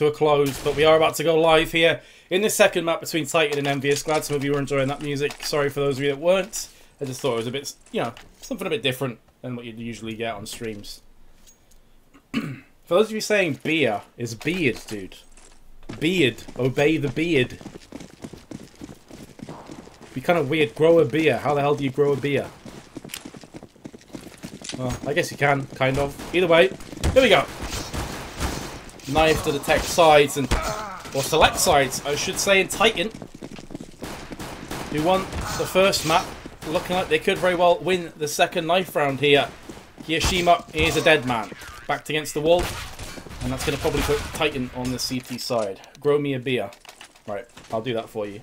to a close, but we are about to go live here in the second map between Titan and EnVyUS. Glad some of you were enjoying that music. Sorry for those of you that weren't. I just thought it was a bit, you know, something a bit different than what you'd usually get on streams. For those of you saying beer is beard, dude. Beard. Obey the beard. Be kind of weird. Grow a beer. How the hell do you grow a beer? Well, I guess you can, kind of. Either way, here we go. Knife to detect sides and... or select sides, I should say, in Titan. Who won the first map. Looking like they could very well win the second knife round here. kioShiMa is a dead man. Backed against the wall. And that's going to probably put Titan on the CT side. Grow me a beer. Right, I'll do that for you.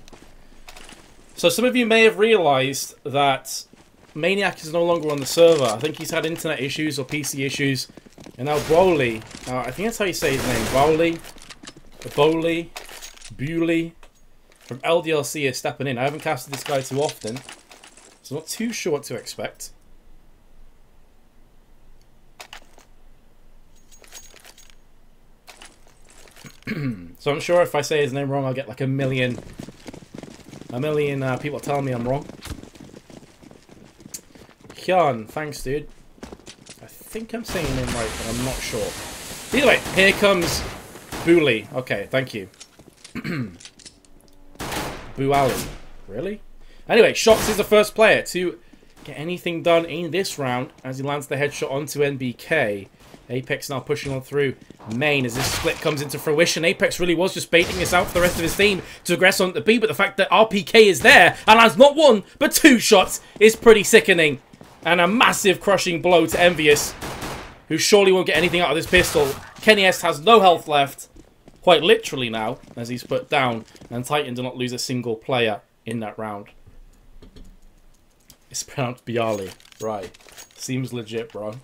So some of you may have realised that Maniac is no longer on the server. I think he's had internet issues or PC issues. And now Broly, I think that's how you say his name, Broly, Bewley, from LDLC is stepping in. I haven't casted this guy too often, so I'm not too sure what to expect. So I'm sure if I say his name wrong, I'll get like a million people telling me I'm wrong. Hyun, thanks, dude. I think I'm saying your name right, but I'm not sure. Either way, here comes Bewley. Okay, thank you. Buali. Really? Anyway, shox is the first player to get anything done in this round as he lands the headshot onto NBK. Apex now pushing on through main as this split comes into fruition. Apex really was just baiting this out for the rest of his team to aggress on the B, but the fact that RpK is there and lands not one, but two shots is pretty sickening. And a massive crushing blow to EnVyUS, who surely won't get anything out of this pistol. kioShiMa has no health left, quite literally now, as he's put down. And Titan do not lose a single player in that round. It's pronounced Bialy. Right. Seems legit, bro.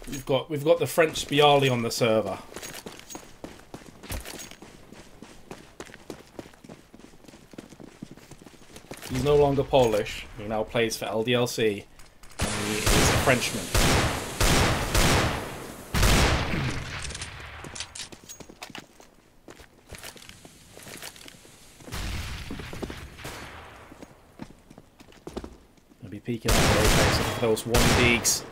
We've got the French Bialy on the server. He's no longer Polish. He now plays for LDLC. And he is a Frenchman. I'll be peeking out the Apex for those 1Ds.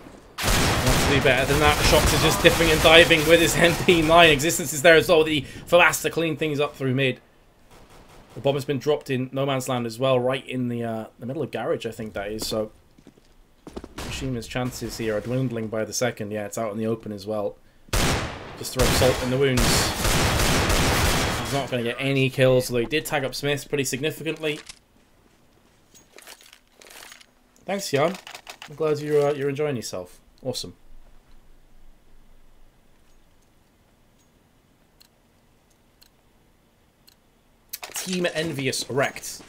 Wants to do better than that. shox is just dipping and diving with his MP9. Existence is there as well. The Falas to clean things up through mid. The bomb has been dropped in No Man's Land as well, right in the middle of garage, I think that is. So kioShiMa's chances here are dwindling by the second. Yeah, it's out in the open as well. Just throw salt in the wounds. He's not going to get any kills, although he did tag up SmithZz pretty significantly. Thanks, Jan. I'm glad you're enjoying yourself. Awesome. Team EnVyUS wrecked.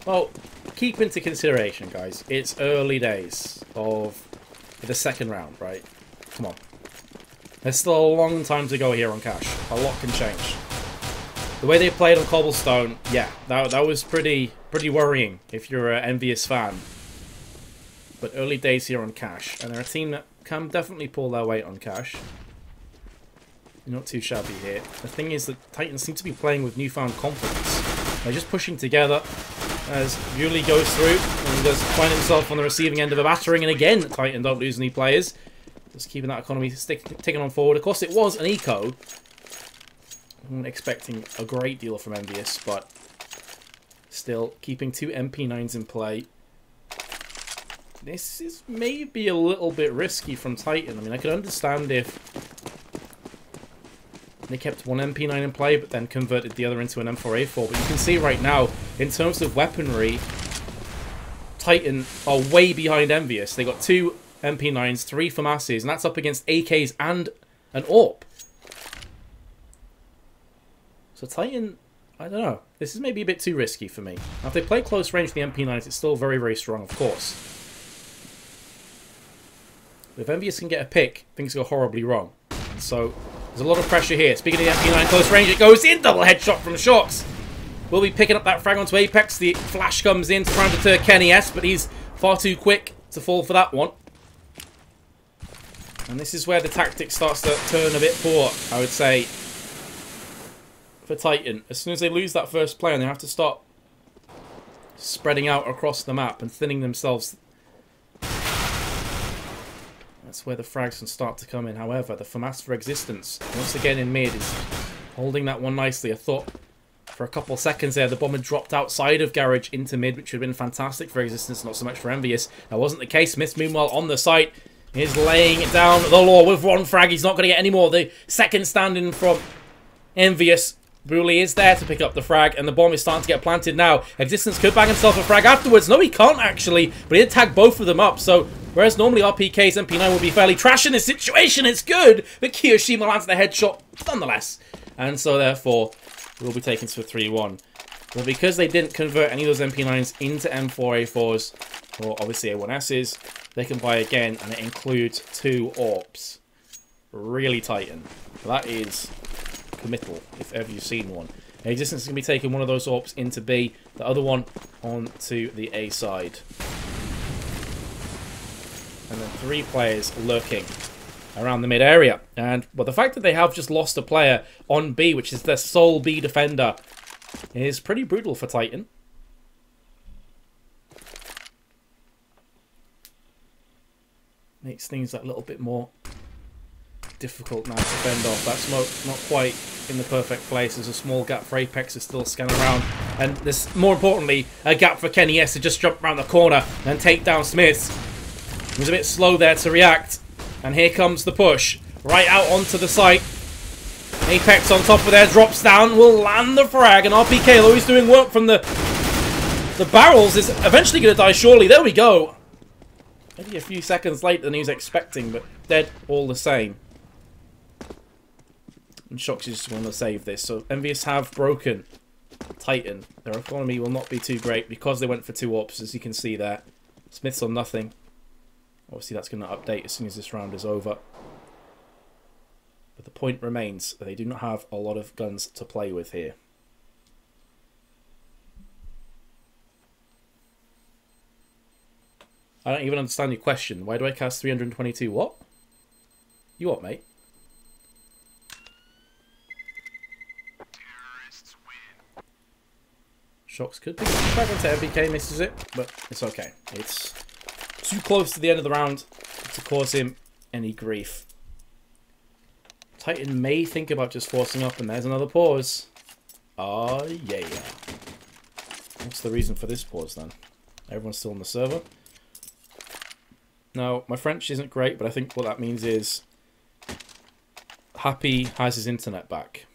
Well, keep into consideration, guys. It's early days of the second round, right? Come on. There's still a long time to go here on Cash. A lot can change. The way they played on Cobblestone, yeah, that was pretty worrying if you're an EnVyUS fan. But early days here on Cash, and they're a team that can definitely pull their weight on Cash. Not too shabby here. The thing is that Titans seem to be playing with newfound confidence. They're just pushing together as Bewley goes through and does find himself on the receiving end of a battering. And again, Titan don't lose any players. Just keeping that economy ticking on forward. Of course, it was an eco. I'm not expecting a great deal from EnVyUS, but still keeping two MP9s in play. This is maybe a little bit risky from Titan. I mean, I could understand if they kept one MP9 in play, but then converted the other into an M4A4. But you can see right now, in terms of weaponry, Titan are way behind EnVyUS. They got two MP9s, three FAMASs, and that's up against AKs and an AWP. So Titan, I don't know. This is maybe a bit too risky for me. Now, if they play close range with the MP9s, it's still very, very strong, of course. But if EnVyUS can get a pick, things go horribly wrong. And so there's a lot of pressure here. Speaking of the MP9 close range, it goes in. Double headshot from shox. Will be picking up that frag onto Apex. The flash comes in to try and deter kioShiMa, but he's far too quick to fall for that one. And this is where the tactic starts to turn a bit poor, I would say, for Titan. As soon as they lose that first player, they have to start spreading out across the map and thinning themselves. That's where the frags can start to come in. However, the FAMAS for Existence, once again in mid, is holding that one nicely. I thought for a couple of seconds there, the bomb had dropped outside of Garage into mid, which would have been fantastic for Existence, not so much for EnVyUS. That wasn't the case. Smith, meanwhile, on the site, is laying down the law with one frag. He's not going to get any more. The second stand-in from EnVyUS. Bruley is there to pick up the frag, and the bomb is starting to get planted now. Existence could bang himself a frag afterwards. No, he can't actually, but he did tag both of them up. So, whereas normally RPK's MP9 would be fairly trash in this situation, it's good. But kioShiMa lands the headshot nonetheless. And so, therefore, we'll be taken to a 3-1. But because they didn't convert any of those MP9s into M4A4s, or obviously A1Ss, they can buy again, and it includes 2 AWPs. Really Titan. That is committal, if ever you've seen one. Existence is going to be taking one of those AWPs into B, the other one onto the A side. And then 3 players lurking around the mid area. And well, the fact that they have just lost a player on B, which is their sole B defender, is pretty brutal for Titan. Makes things a little bit more difficult now to fend off. That smoke not quite in the perfect place. There's a small gap for Apex to still scan around. And there's, more importantly, a gap for Kenny S to just jump around the corner and take down SmithZz. He was a bit slow there to react. And here comes the push. Right out onto the site. Apex on top of there, drops down, will land the frag. And RPK, although he's doing work from the barrels, is eventually going to die surely. There we go. Maybe a few seconds later than he was expecting, but dead all the same. And shox just want to save this. So EnVyUS have broken Titan. Their economy will not be too great because they went for 2 AWPs, as you can see there. SmithZz on nothing. Obviously that's going to update as soon as this round is over. But the point remains that they do not have a lot of guns to play with here. I don't even understand your question. Why do I cast 322? What? You what, mate? shox could be back onto NBK, misses it, but it's okay. It's too close to the end of the round to cause him any grief. Titan may think about just forcing up, and there's another pause. Ah, yeah. What's the reason for this pause, then? Everyone's still on the server. Now, my French isn't great, but I think what that means is Happy has his internet back.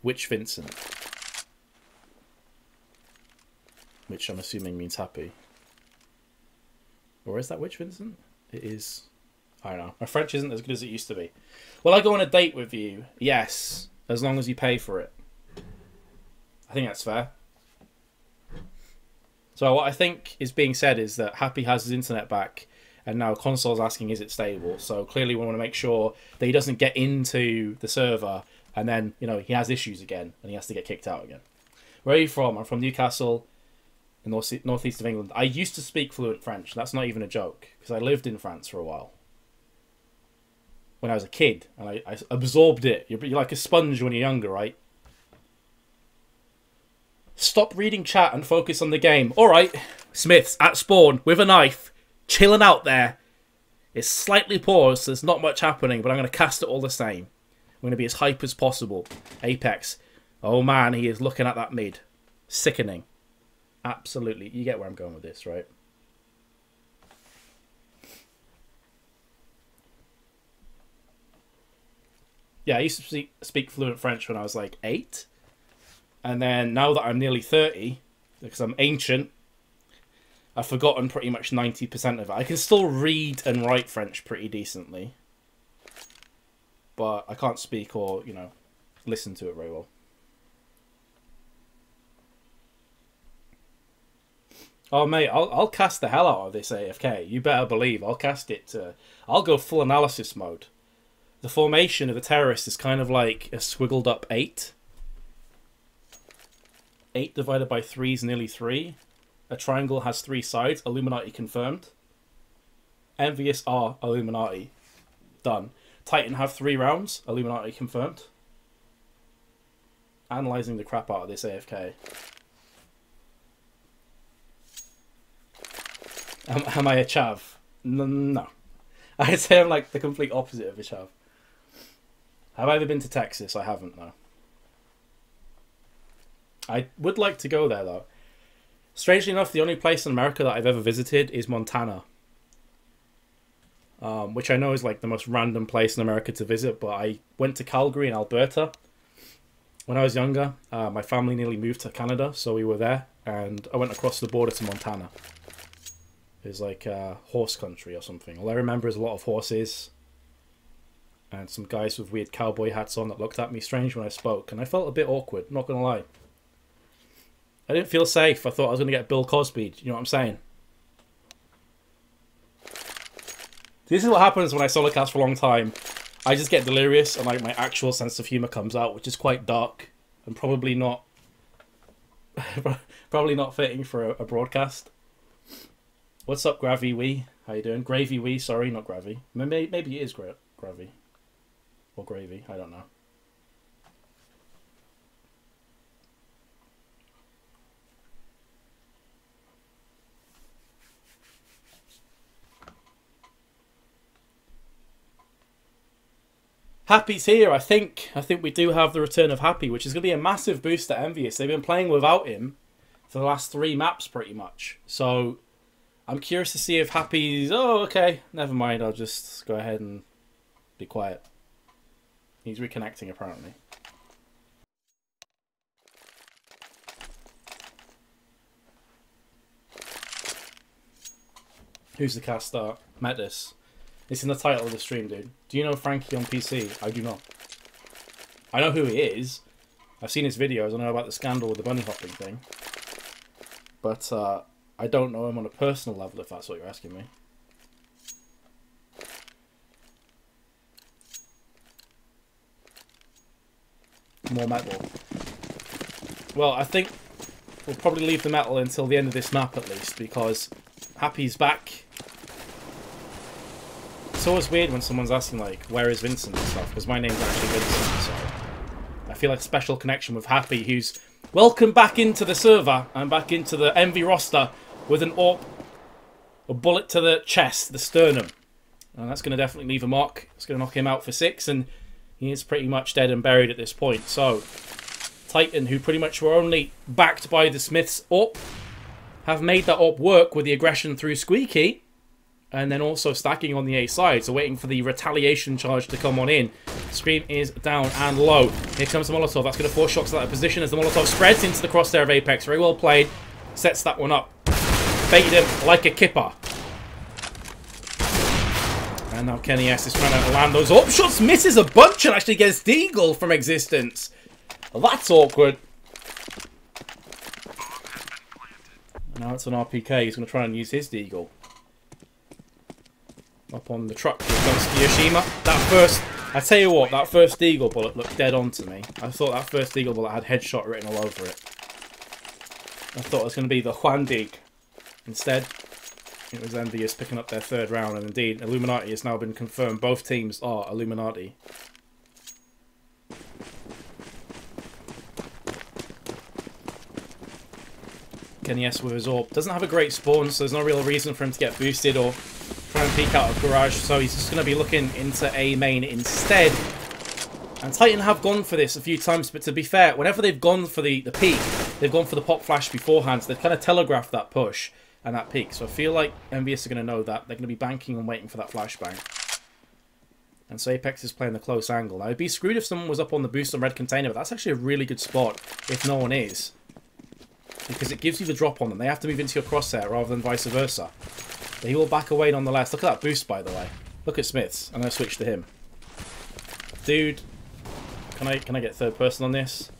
Which Vincent? Which I'm assuming means happy. Or is that which Vincent? It is. I don't know. My French isn't as good as it used to be. Will I go on a date with you? Yes. As long as you pay for it. I think that's fair. So what I think is being said is that Happy has his internet back, and now Console's asking, is it stable? So clearly we want to make sure that he doesn't get into the server and then, you know, he has issues again and he has to get kicked out again. Where are you from? I'm from Newcastle, in northeast of England. I used to speak fluent French. That's not even a joke, because I lived in France for a while when I was a kid, and I absorbed it. You're like a sponge when you're younger, right? Stop reading chat and focus on the game. Alright, SmithZz at spawn with a knife, chilling out there. It's slightly paused, so there's not much happening, but I'm going to cast it all the same. I'm going to be as hype as possible. Apex. Oh man, he is looking at that mid. Sickening. Absolutely. You get where I'm going with this, right? Yeah, I used to speak fluent French when I was like 8. And then now that I'm nearly 30, because I'm ancient, I've forgotten pretty much 90% of it. I can still read and write French pretty decently. But I can't speak or, you know, listen to it very well. Oh, mate, I'll cast the hell out of this AFK. You better believe I'll cast it to... I'll go full analysis mode. The formation of the terrorist is kind of like a squiggled up 8. 8 divided by 3 is nearly 3. A triangle has 3 sides. Illuminati confirmed. EnVyUS are Illuminati. Done. Titan have 3 rounds. Illuminati confirmed. Analysing the crap out of this AFK. Am I a chav? No. I'd say I'm like the complete opposite of a chav. Have I ever been to Texas? I haven't, though. I would like to go there, though. Strangely enough, the only place in America that I've ever visited is Montana. Which I know is like the most random place in America to visit, but I went to Calgary in Alberta when I was younger. My family nearly moved to Canada, so we were there, and I went across the border to Montana. It was like horse country or something. All I remember is a lot of horses and some guys with weird cowboy hats on that looked at me strange when I spoke, and I felt a bit awkward, not gonna lie. I didn't feel safe. I thought I was gonna get Bill Cosby. You know what I'm saying? This is what happens when I solo cast for a long time. I just get delirious and like my actual sense of humour comes out, which is quite dark and probably not fitting for a broadcast. What's up, Gravy Wee? How you doing? Gravy Wee, sorry, not Gravy. Maybe it is Gravy. Or Gravy, I don't know. Happy's here, I think. I think we do have the return of Happy, which is going to be a massive boost to EnVyUS. They've been playing without him for the last 3 maps, pretty much. So, I'm curious to see if Happy's... Oh, okay. Never mind, I'll just go ahead and be quiet. He's reconnecting, apparently. Who's the cast star? Metis. It's in the title of the stream, dude. Do you know Frankie on PC? I do not. I know who he is. I've seen his videos. I know about the scandal with the bunny hopping thing. But I don't know him on a personal level, if that's what you're asking me. More metal. Well, I think we'll probably leave the metal until the end of this map, at least, because Happy's back. It's always weird when someone's asking, like, where is Vincent and stuff, because my name's actually Vincent, so I feel like a special connection with Happy, who's welcome back into the server and back into the Envy roster with an AWP, a bullet to the chest, the sternum. And that's going to definitely leave a mark. It's going to knock him out for 6, and he is pretty much dead and buried at this point. So, Titan, who pretty much were only backed by the SmithZz AWP, have made that AWP work with the aggression through Squeaky, and then also stacking on the A side, so waiting for the retaliation charge to come on in. Scream is down and low. Here comes the Molotov. That's going to force shox out of position as the Molotov spreads into the crosshair of Apex. Very well played. Sets that one up. Baited him like a kipper. And now Kenny S is trying to land those AWP shots. Misses a bunch and actually gets Deagle from existence. Well, that's awkward. Now it's an RPK. He's going to try and use his Deagle. Up on the truck. Here comes kioShiMa. That first... I tell you what, that first Deagle bullet looked dead on to me. I thought that first Deagle bullet had headshot written all over it. I thought it was going to be the Juan Deag. Instead, it was EnVyUS picking up their 3rd round, and indeed, Illuminati has now been confirmed. Both teams are Illuminati. Kenny S with his AWP. Doesn't have a great spawn, so there's no real reason for him to get boosted or try and peek out of garage, so he's just going to be looking into A main instead. And Titan have gone for this a few times, but to be fair, whenever they've gone for the peek, they've gone for the pop flash beforehand, so they've kind of telegraphed that push and that peek. So I feel like EnVyUS are going to know that. They're going to be banking and waiting for that flashbang. And so Apex is playing the close angle. Now, it'd be screwed if someone was up on the boost on red container, but that's actually a really good spot if no one is. Because it gives you the drop on them. They have to move into your crosshair rather than vice versa. But he will back away nonetheless. Look at that boost, by the way. Look at SmithZz. I'm going to switch to him. Dude, can I get 3rd person on this?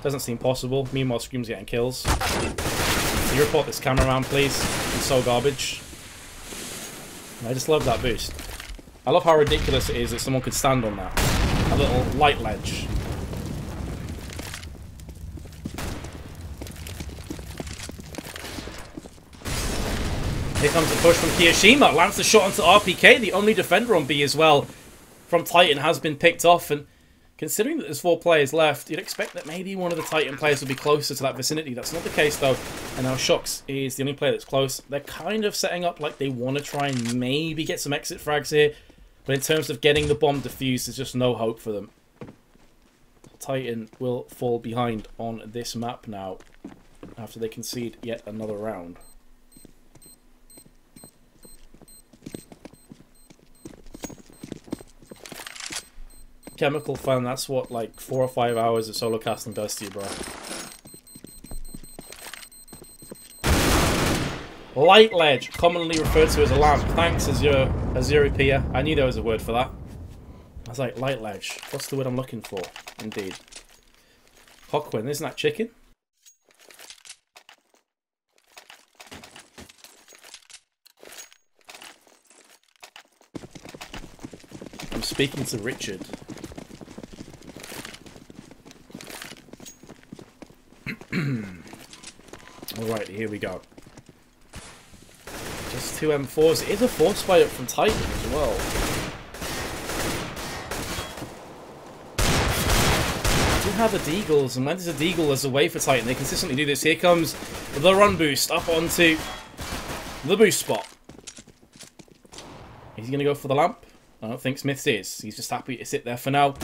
Doesn't seem possible. Meanwhile, Scream's getting kills. Can you report this cameraman, please? He's so garbage. I just love that boost. I love how ridiculous it is that someone could stand on that. A little light ledge. Here comes the push from kioShiMa. Lands the shot onto RpK. The only defender on B as well from Titan has been picked off. And considering that there's 4 players left, you'd expect that maybe one of the Titan players would be closer to that vicinity. That's not the case, though. And now shox is the only player that's close. They're kind of setting up like they want to try and maybe get some exit frags here. But in terms of getting the bomb defused, there's just no hope for them. Titan will fall behind on this map now after they concede yet another round. Chemical fun, that's what like 4 or 5 hours of solo casting does to you, bro. Light ledge, commonly referred to as a lamp. Thanks, Azure RpK. I knew there was a word for that. I was like, light ledge. What's the word I'm looking for? Indeed. Hoquin, isn't that chicken? I'm speaking to Richard. Alright, here we go. Just 2 M4s. It is a force fight up from Titan as well. They do have a deagles, and when there's a deagle, there's a way for Titan. They consistently do this. Here comes the run boost up onto the boost spot. Is he going to go for the lamp? I don't think SmithZz is. He's just happy to sit there for now.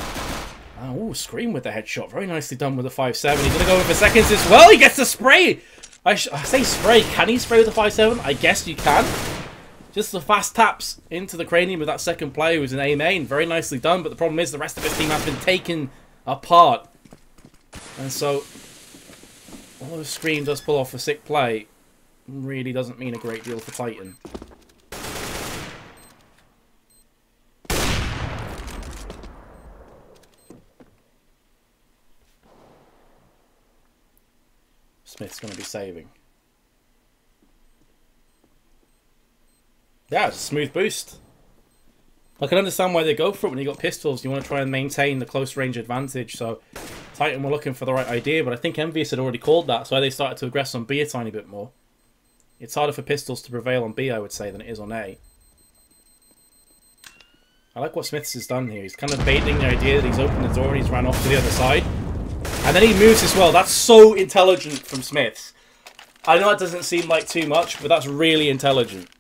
Oh, Scream with the headshot. Very nicely done with the 5.7. He's going to go in for seconds as well. He gets the spray. I say spray. Can he spray with the 5.7? I guess you can. Just the fast taps into the cranium of that second player who's an A main. Very nicely done. But the problem is the rest of his team has been taken apart. And so, although Scream does pull off a sick play, really doesn't mean a great deal for Titan. Smith's going to be saving. Yeah, it's a smooth boost. I can understand why they go for it when you got pistols. You want to try and maintain the close range advantage. So Titan were looking for the right idea, but I think EnVyUS had already called that, so they started to aggress on B a tiny bit more. It's harder for pistols to prevail on B, I would say, than it is on A. I like what SmithZz has done here. He's kind of baiting the idea that he's opened the door and he's ran off to the other side. And then he moves as well. That's so intelligent from SmithZz. I know that doesn't seem like too much, but that's really intelligent.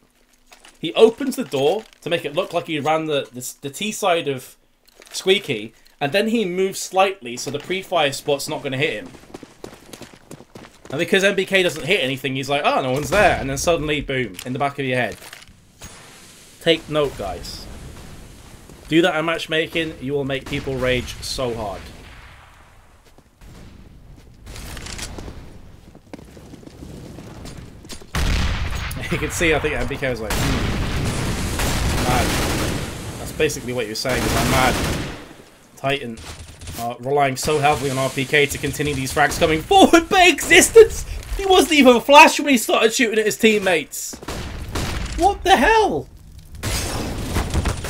He opens the door to make it look like he ran the T side of Squeaky, and then he moves slightly so the pre-fire spot's not going to hit him. And because NBK doesn't hit anything, he's like, oh, no one's there. And then suddenly, boom, in the back of your head. Take note, guys. Do that in matchmaking, you will make people rage so hard. You can see, I think NBK was like, mad. That's basically what you're saying, is I'm mad. Titan relying so heavily on RpK to continue these frags coming forward, but existence! He wasn't even flashed when he started shooting at his teammates. What the hell?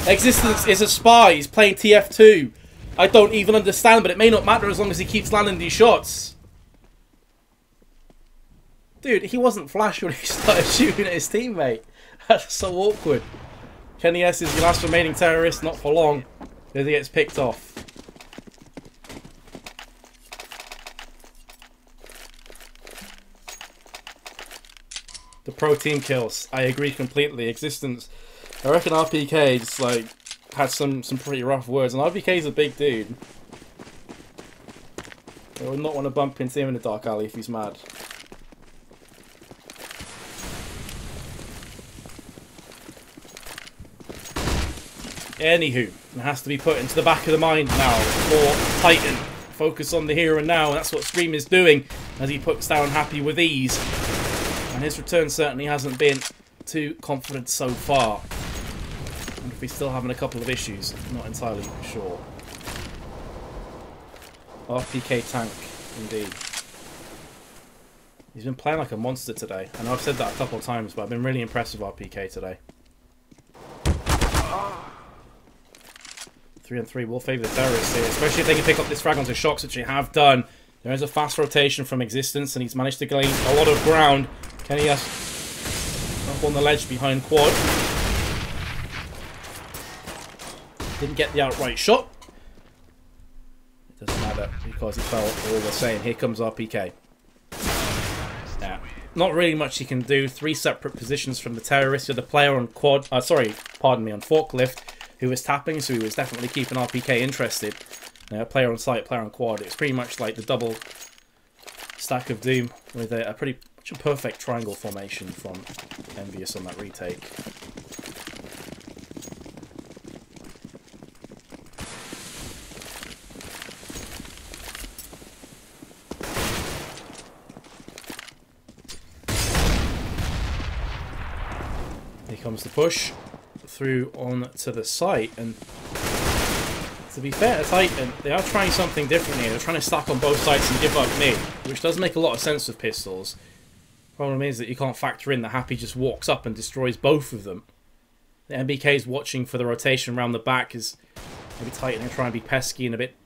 Existence is a spy, he's playing TF2. I don't even understand, but it may not matter as long as he keeps landing these shots. Dude, he wasn't flashed when he started shooting at his teammate. That's so awkward. Kenny S is the last remaining terrorist, not for long. Then he gets picked off. The pro team kills. I agree completely. Existence. I reckon RpK just like had some pretty rough words, and RpK's a big dude. I would not want to bump into him in the dark alley if he's mad. Anywho, it has to be put into the back of the mind now for Titan. Focus on the here and now, and that's what Scream is doing as he puts down Happy with ease. And his return certainly hasn't been too confident so far. And if he's still having a couple of issues, I'm not entirely sure. RpK tank, indeed. He's been playing like a monster today. I know I've said that a couple of times, but I've been really impressed with RpK today. 3 and 3 will favour the terrorists here, especially if they can pick up this frag onto shox, which they have done. There is a fast rotation from Existence, and he's managed to gain a lot of ground. Can he on the ledge behind quad. Didn't get the outright shot. It doesn't matter because he fell all the same. Here comes RPK. Yeah, not really much he can do. 3 separate positions from the terrorist. The player on quad, on forklift, who was tapping, so he was definitely keeping RPK interested. Player on site, player on quad. It's pretty much like the double stack of doom with a pretty much a perfect triangle formation from EnVyUS on that retake. Here comes the push through onto the site, and to be fair to Titan, they are trying something different here. They're trying to stack on both sides and give up mid, which does make a lot of sense with pistols. Problem is that you can't factor in that Happy just walks up and destroys both of them. The NBK is watching for the rotation around the back as maybe Titan are trying to be pesky and a bit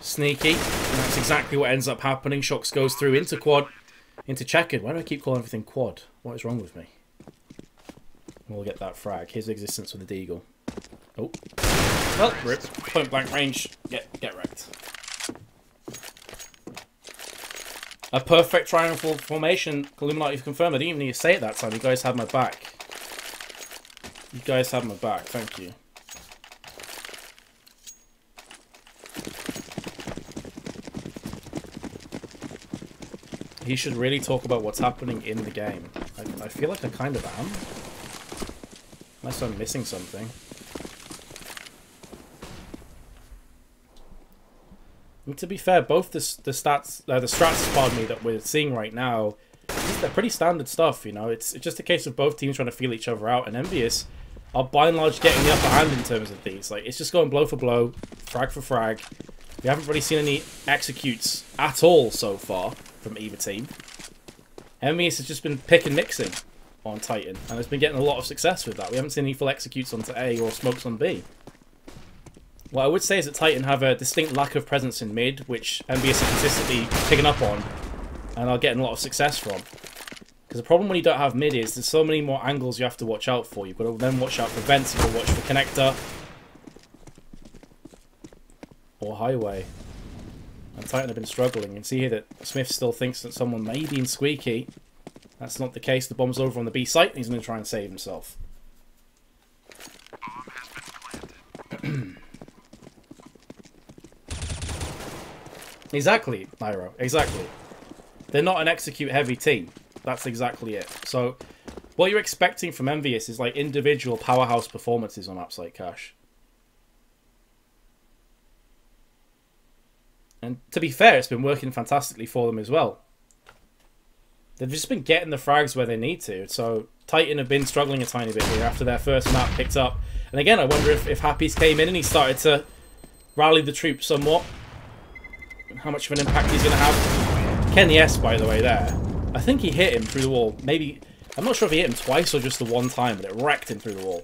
sneaky. And that's exactly what ends up happening. shox goes through into quad, into checkered. Why do I keep calling everything quad? What is wrong with me? We'll get that frag. Here's existence with the deagle. Oh. Well, rip. Point blank range. Get wrecked. A perfect triangle formation. Illuminati, you've confirmed. I didn't even need to say it that time. You guys had my back. You guys had my back. Thank you. He should really talk about what's happening in the game. I feel like I kind of am. Unless I'm missing something. And to be fair, both the strats, pardon me, that we're seeing right now, they're pretty standard stuff. You know, it's just a case of both teams trying to feel each other out, and EnVyUS are by and large getting the upper hand in terms of these. Like, it's just going blow for blow, frag for frag. We haven't really seen any executes at all so far from either team. EnVyUS has just been pick and mixing on Titan, and has been getting a lot of success with that. We haven't seen any full executes onto A or smokes on B. What I would say is that Titan have a distinct lack of presence in mid, which EnVyUS are consistently picking up on, and are getting a lot of success from. Because the problem when you don't have mid is there's so many more angles you have to watch out for. You've got to then watch out for vents, you've got to watch for connector, or highway. And Titan have been struggling. You can see here that Smith still thinks that someone may be in squeaky. That's not the case. The bomb's over on the B site, and he's going to try and save himself. Exactly, Nairo. Exactly. They're not an execute-heavy team. That's exactly it. So, what you're expecting from EnVyUS is like individual powerhouse performances on Upside Cash. And to be fair, it's been working fantastically for them as well. They've just been getting the frags where they need to. So, Titan have been struggling a tiny bit here after their first map picked up. And again, I wonder if Happy's came in and he started to rally the troops somewhat. How much of an impact he's going to have. Kenny S, by the way, there. I think he hit him through the wall. Maybe, I'm not sure if he hit him twice or just the one time, but it wrecked him through the wall.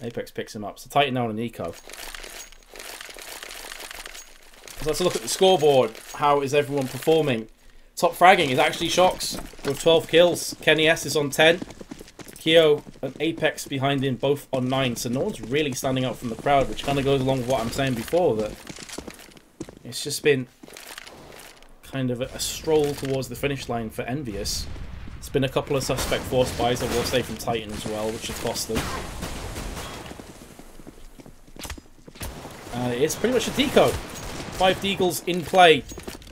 Apex picks him up. So Titan now on an eco. So let's look at the scoreboard. How is everyone performing? Top fragging is actually shox with 12 kills. Kenny S is on 10. Keo and Apex behind him, both on 9. So no one's really standing out from the crowd, which kind of goes along with what I'm saying before, that it's just been kind of a stroll towards the finish line for EnVyUS. It's been a couple of suspect force buys, I will say, from Titan as well, which has cost them. It's pretty much a deco. 5 deagles in play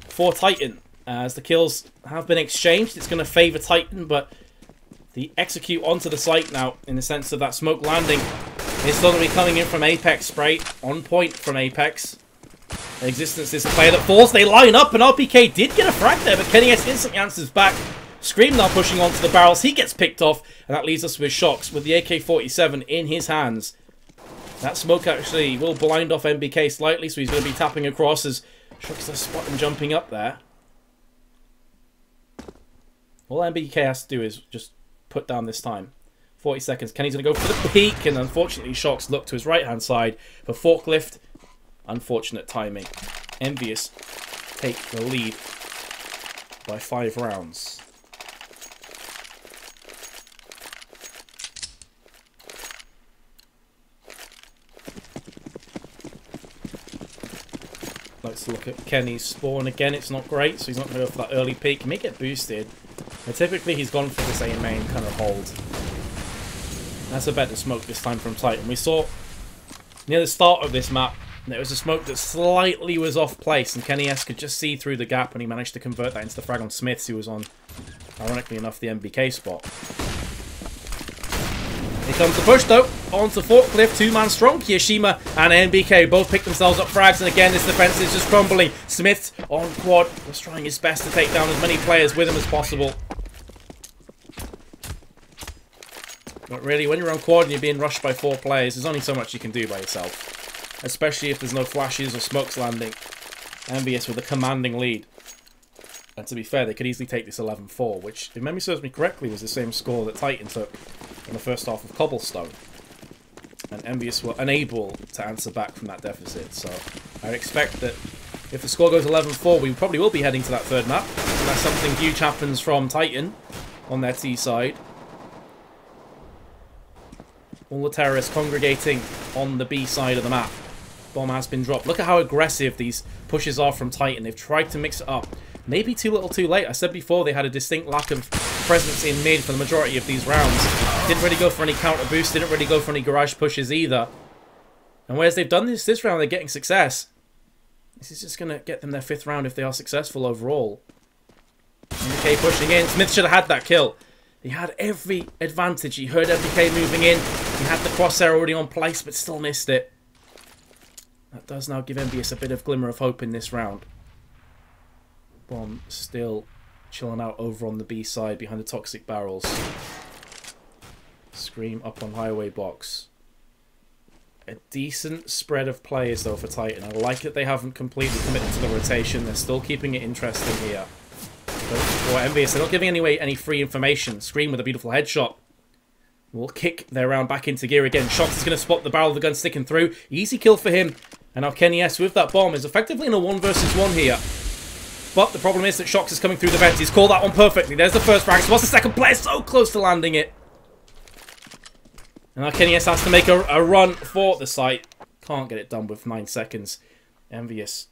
for Titan. As the kills have been exchanged, it's going to favour Titan, but the execute onto the site now, in the sense of that smoke landing, is still going to be coming in from Apex. Spray on point from Apex. Existence is a player that falls. They line up, and RPK did get a frag there, but Kenny S instantly answers back. Scream now pushing onto the barrels. He gets picked off, and that leaves us with shox with the AK-47 in his hands. That smoke actually will blind off NBK slightly, so he's going to be tapping across as shox does spot him jumping up there. All NBK has to do is just put down this time. 40 seconds. Kenny's going to go for the peak, and unfortunately shox looked to his right-hand side for forklift. Unfortunate timing. EnVyUS take the lead by 5 rounds. Likes to look at Kenny's spawn again. It's not great, so he's not going to go for that early peek. He may get boosted. But typically, he's gone for this A main kind of hold. That's a better smoke this time from Titan. We saw near the start of this map, there was a smoke that slightly was off place, and kioShiMa could just see through the gap, and he managed to convert that into the frag on SmithZz, who was on, ironically enough, the NBK spot. Here comes the push, though, onto Forklift, two-man strong. kioShiMa and NBK both pick themselves up frags, and again, this defense is just crumbling. SmithZz on quad was trying his best to take down as many players with him as possible. But really, when you're on quad and you're being rushed by 4 players, there's only so much you can do by yourself. Especially if there's no flashes or smokes landing. EnVyUS with a commanding lead. And to be fair, they could easily take this 11-4, which, if memory serves me correctly, was the same score that Titan took in the first half of Cobblestone. And EnVyUS were unable to answer back from that deficit. So I'd expect that if the score goes 11-4, we probably will be heading to that third map. Unless something huge happens from Titan on their T side. All the terrorists congregating on the B side of the map. Bomb has been dropped. Look at how aggressive these pushes are from Titan. They've tried to mix it up. Maybe too little too late. I said before they had a distinct lack of presence in mid for the majority of these rounds. Didn't really go for any counter boost. Didn't really go for any garage pushes either. And whereas they've done this round, they're getting success. This is just going to get them their 5th round if they are successful overall. NBK pushing in. SmithZz should have had that kill. He had every advantage. He heard NBK moving in. He had the crosshair already on place, but still missed it. That does now give EnVyUS a bit of glimmer of hope in this round. Bomb still chilling out over on the B side behind the toxic barrels. Scream up on highway box. A decent spread of players though for Titan. I like that they haven't completely committed to the rotation. They're still keeping it interesting here. For EnVyUS, they're not giving away any free information. Scream with a beautiful headshot. Will kick their round back into gear again. shox is going to spot the barrel of the gun sticking through. Easy kill for him. And now kioShiMa with that bomb is effectively in a 1 versus 1 here. But the problem is that shox is coming through the vent. He's called that one perfectly. There's the first frag. So what's the second player? So close to landing it. And now kioShiMa has to make a run for the site. Can't get it done with 9 seconds. EnVyUS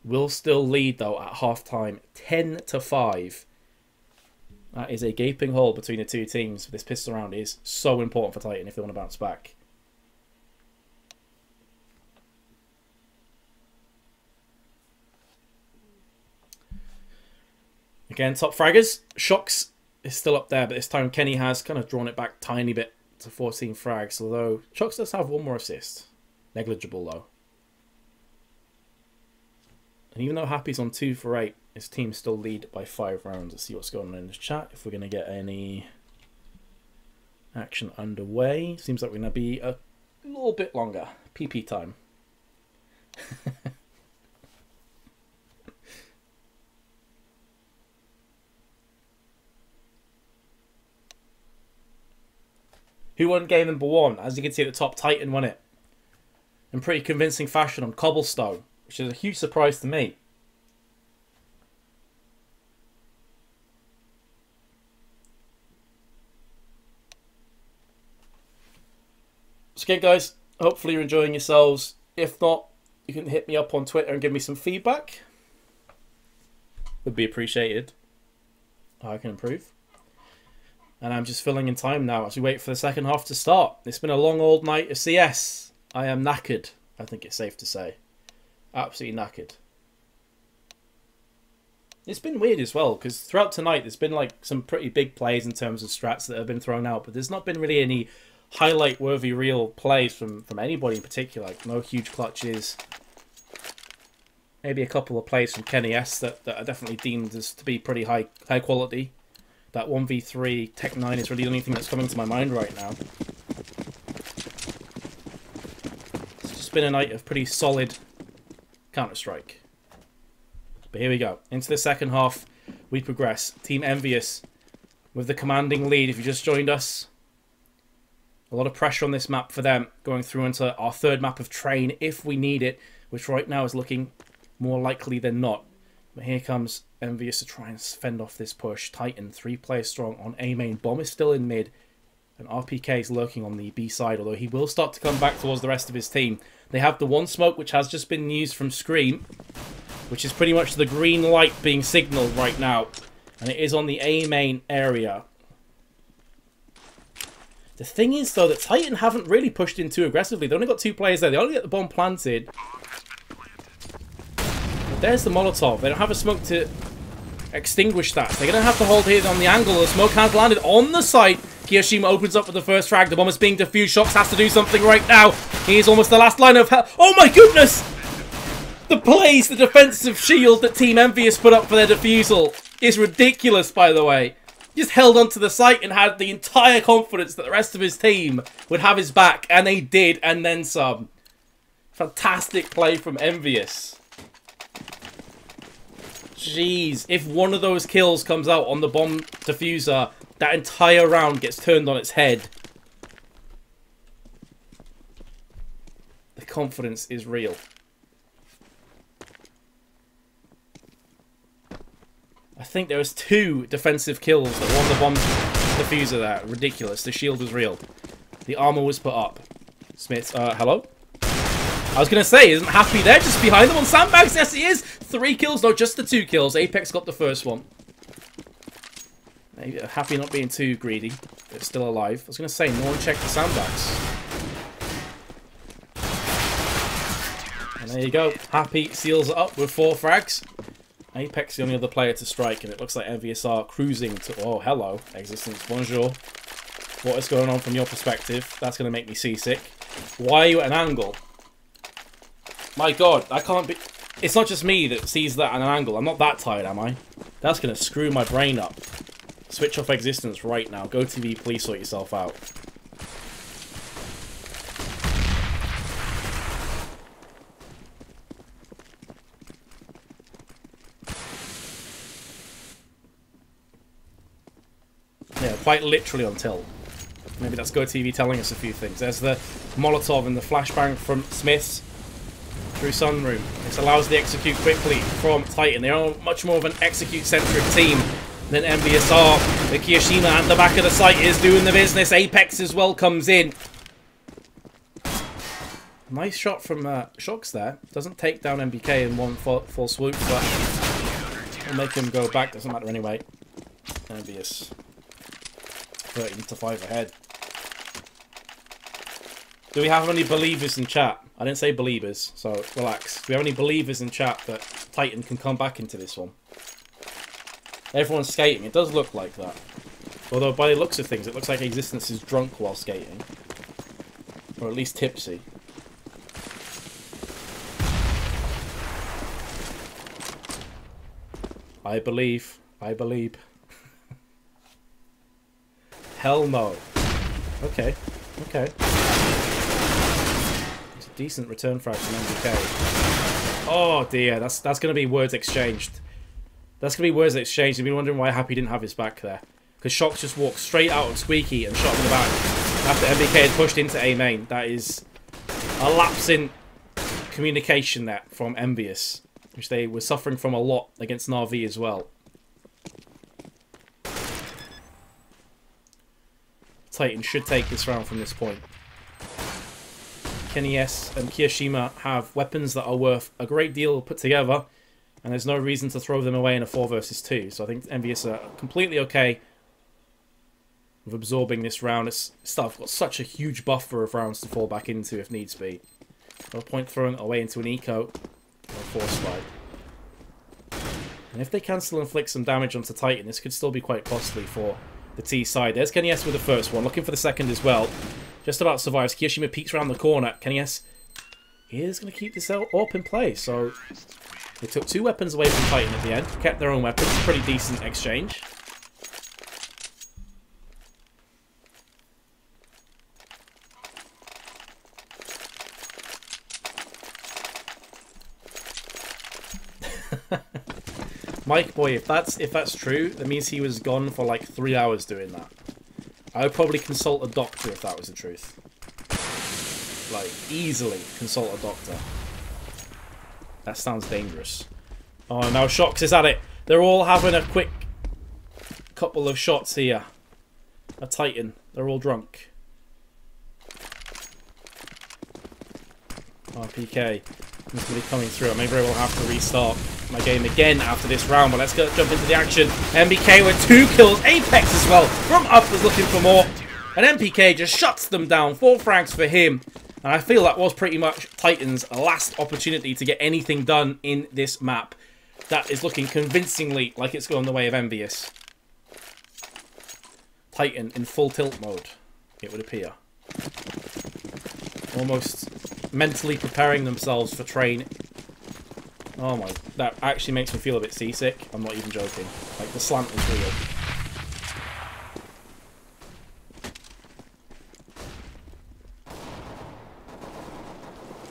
will still lead though at half-time 10-5. That is a gaping hole between the two teams. This pistol round is so important for Titan if they want to bounce back. Again, top fraggers. shox is still up there, but this time Kenny has kind of drawn it back tiny bit to 14 frags, although shox does have 1 more assist. Negligible though. And even though Happy's on 2 for 8, his team still lead by 5 rounds. Let's see what's going on in the chat, if we're going to get any action underway. Seems like we're going to be a little bit longer. PP time. Who won game number 1? As you can see at the top, Titan won it. In pretty convincing fashion on Cobblestone, which is a huge surprise to me. So again, guys, hopefully you're enjoying yourselves. If not, you can hit me up on Twitter and give me some feedback. Would be appreciated. How I can improve. And I'm just filling in time now as we wait for the second half to start. It's been a long old night of CS. I am knackered, I think it's safe to say. Absolutely knackered. It's been weird as well, because throughout tonight there's been like some pretty big plays in terms of strats that have been thrown out, but there's not been really any highlight-worthy real plays from anybody in particular. Like no huge clutches. Maybe a couple of plays from kioShiMa that are definitely deemed as to be pretty high quality. That 1v3 Tech 9 is really the only thing that's coming to my mind right now. It's just been a night of pretty solid Counter-Strike. But here we go. Into the second half, we progress. Team EnVyUS with the commanding lead. If you just joined us, a lot of pressure on this map for them, going through into our third map of Train if we need it, which right now is looking more likely than not. But here comes EnVyUS to try and fend off this push. Titan, 3 players strong on A main. Bomb is still in mid. And RpK is lurking on the B side, although he will start to come back towards the rest of his team. They have the 1 smoke, which has just been used from Scream. which is pretty much the green light being signaled right now. And it is on the A main area. The thing is, though, that Titan haven't really pushed in too aggressively. They only got 2 players there. They only get the bomb planted. But there's the Molotov. They don't have a smoke to extinguish that. They're going to have to hold here on the angle. The smoke has landed on the site. kioShiMa opens up with the first frag. The bomb is being defused. shox has to do something right now. He's almost the last line of hell. Oh my goodness! The plays, the defensive shield that Team EnVyUS put up for their defusal is ridiculous, by the way. Just held onto the site and had the entire confidence that the rest of his team would have his back, and they did, and then some. Fantastic play from EnVyUS. Jeez, if one of those kills comes out on the bomb diffuser, that entire round gets turned on its head. The confidence is real. I think there was 2 defensive kills that won the bomb diffuser there. Ridiculous. The shield was real. The armor was put up. SmithZz, hello? I was going to say, isn't Happy there? Just behind them on sandbags? Yes, he is. 3 kills. No, just the 2 kills. Apex got the first one. Happy not being too greedy. It's still alive. I was going to say, no one checked the sandbags. And there you go. Happy seals it up with 4 frags. Apex the only other player to strike, and it looks like EnVyUS are cruising to... Oh, hello, Existence. Bonjour. What is going on from your perspective? That's going to make me seasick. Why are you at an angle? My god, I can't be... It's not just me that sees that at an angle. I'm not that tired, am I? That's going to screw my brain up. Switch off Existence right now. Go TV, please sort yourself out. Yeah, quite literally on tilt. Maybe that's GoTV telling us a few things. There's the Molotov and the flashbang from SmithZz through Sunroom. This allows the execute quickly from Titan. They are much more of an execute-centric team than EnVyUS are. The kioShiMa at the back of the site is doing the business. Apex as well comes in. Nice shot from shox there. Doesn't take down NBK in one full swoop, but will make him go back. Doesn't matter anyway. EnVyUS 13-5 ahead. Do we have any believers in chat? I didn't say believers, so relax. Do we have any believers in chat that Titan can come back into this one? Everyone's skating. It does look like that. Although by the looks of things, it looks like Existence is drunk while skating. Or at least tipsy. I believe. I believe. Hell no. Okay. Okay. It's a decent return frag from NBK. Oh dear, that's going to be words exchanged. That's going to be words exchanged. You've been wondering why Happy didn't have his back there. Because shox just walked straight out of Squeaky and shot him in the back after NBK had pushed into A main. That is a lapse in communication there from EnVyUS, which they were suffering from a lot against Na'Vi as well. Titan should take this round from this point. KennyS and kioShiMa have weapons that are worth a great deal put together, and there's no reason to throw them away in a 4 versus 2. So I think EnVyUS are completely okay with absorbing this round. It's stuff got such a huge buffer of rounds to fall back into if needs be. No point throwing it away into an eco or a force fight. And if they can still inflict some damage onto Titan, this could still be quite costly for the T side. There's KennyS with the first one, looking for the second as well. Just about survives. kioShiMa peeks around the corner. KennyS is going to keep this up in play. So they took 2 weapons away from Titan at the end, kept their own weapons. Pretty decent exchange. Mike boy, if that's true, that means he was gone for like 3 hours doing that. I would probably consult a doctor if that was the truth. Like, easily consult a doctor. That sounds dangerous. Oh, now shox is at it. They're all having a quick couple of shots here. A Titan. They're all drunk. RpK Somebody coming through. I may very well have to restart my game again after this round, but let's go jump into the action. NBK with 2 kills. Apex as well from up was looking for more. And NBK just shuts them down. 4 frags for him. And I feel that was pretty much Titan's last opportunity to get anything done in this map. That is looking convincingly like it's going the way of EnVyUS. Titan in full tilt mode, it would appear. Almost mentally preparing themselves for train. Oh my, that actually makes me feel a bit seasick. I'm not even joking. Like, the slant is real.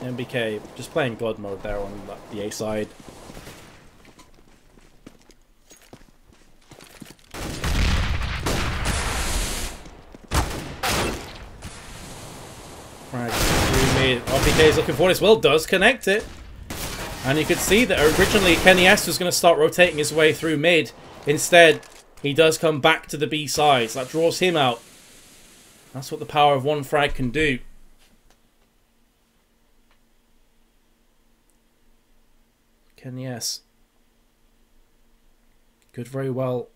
NBK just playing God mode there on the A side. Right, through mid. RpK is looking for this. Well, does connect it. And you could see that originally kioShiMa was going to start rotating his way through mid. Instead, he does come back to the B side. So that draws him out. That's what the power of 1 frag can do. kioShiMa could very well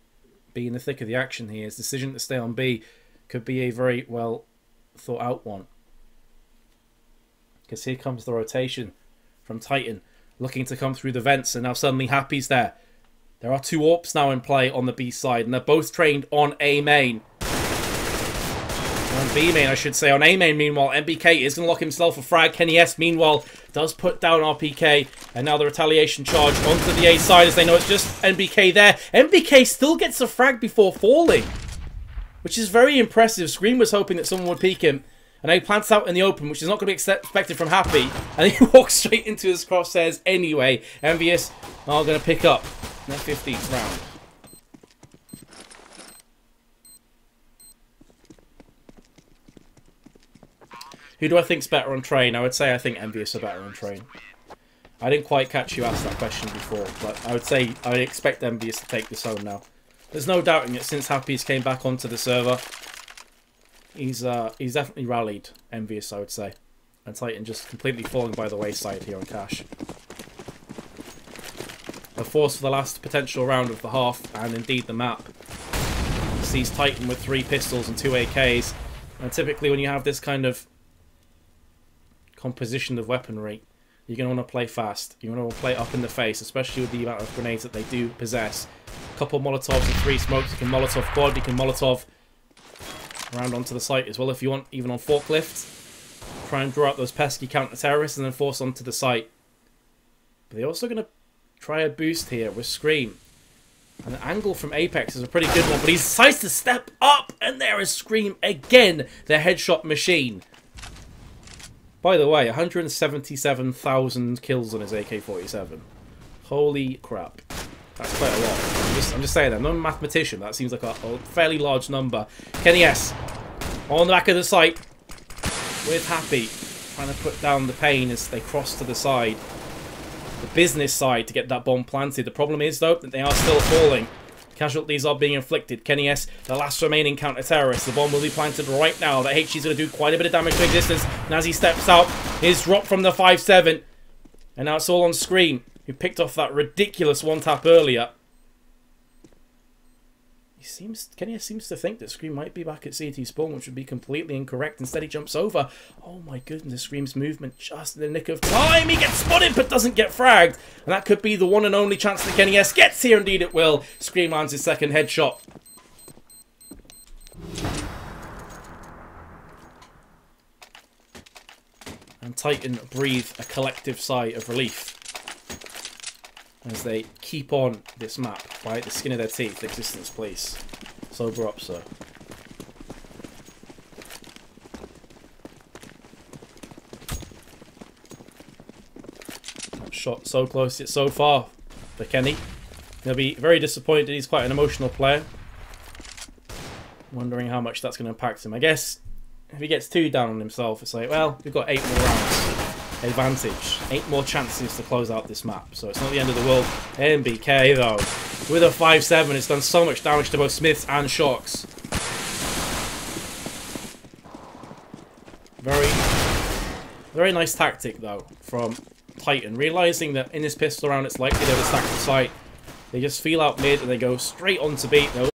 be in the thick of the action here. His decision to stay on B could be a very well thought out one. Because here comes the rotation from Titan, looking to come through the vents, and now suddenly Happy's there. There are 2 AWPs now in play on the B side, and they're both trained on A main. On B main, I should say. On A main, meanwhile, NBK is going to lock himself a frag. kioShiMa, meanwhile, does put down RpK, and now the retaliation charge onto the A side, as they know it's just NBK there. NBK still gets a frag before falling, which is very impressive. Scream was hoping that someone would peek him, and he plants out in the open, which is not going to be expected from Happy. And he walks straight into his crosshairs anyway. EnVyUS are going to pick up their 15th round. Who do I think's better on train? I would say I think EnVyUS are better on train. I didn't quite catch you ask that question before, but I would say I would expect EnVyUS to take this home now. There's no doubting it since Happy's came back onto the server. He's definitely rallied EnVyUS, I would say. And Titan just completely falling by the wayside here on Cash. The force for the last potential round of the half, and indeed the map, sees Titan with 3 pistols and 2 AKs. And typically when you have this kind of composition of weaponry, you're going to want to play fast. You're going to want to play up in the face, especially with the amount of grenades that they do possess. A couple of Molotovs and 3 smokes. You can Molotov quad, you can Molotov around onto the site as well if you want, even on forklifts. Try and draw out those pesky counter-terrorists and then force onto the site. But they're also going to try a boost here with Scream. And the angle from Apex is a pretty good one, but he decides to step up, and there is Scream again, the headshot machine. By the way, 177,000 kills on his AK-47. Holy crap. That's quite a lot. I'm just saying that. I'm not a mathematician. That seems like a fairly large number. kioShiMa on the back of the site with Happy, trying to put down the pain as they cross to the side. The business side to get that bomb planted. The problem is, though, that they are still falling. Casualties are being inflicted. kioShiMa, the last remaining counter-terrorist. The bomb will be planted right now. That HG's going to do quite a bit of damage to existence. And as he steps out, his drop from the 5-7. And now it's all on Scream, who picked off that ridiculous one-tap earlier. kioShiMa seems to think that Scream might be back at CT spawn, which would be completely incorrect. Instead, he jumps over. Oh my goodness, Scream's movement just in the nick of time. He gets spotted, but doesn't get fragged. And that could be the one and only chance that kioShiMa gets here. Indeed it will. Scream lands his second headshot. And Titan breathe a collective sigh of relief as they keep on this map by the skin of their teeth. Existence, please. Sober up, sir. That shot so close yet so far for Kenny. He'll be very disappointed. He's quite an emotional player. Wondering how much that's going to impact him. I guess if he gets too down on himself, it's like, well, we've got 8 more rounds. Advantage. 8 more chances to close out this map, so it's not the end of the world. NBK, though, with a 5-7, it's done so much damage to both SmithZz and shox. Very nice tactic, though, from Titan, realizing that in this pistol round it's likely they would stack the site. They just feel out mid and they go straight on to B. No,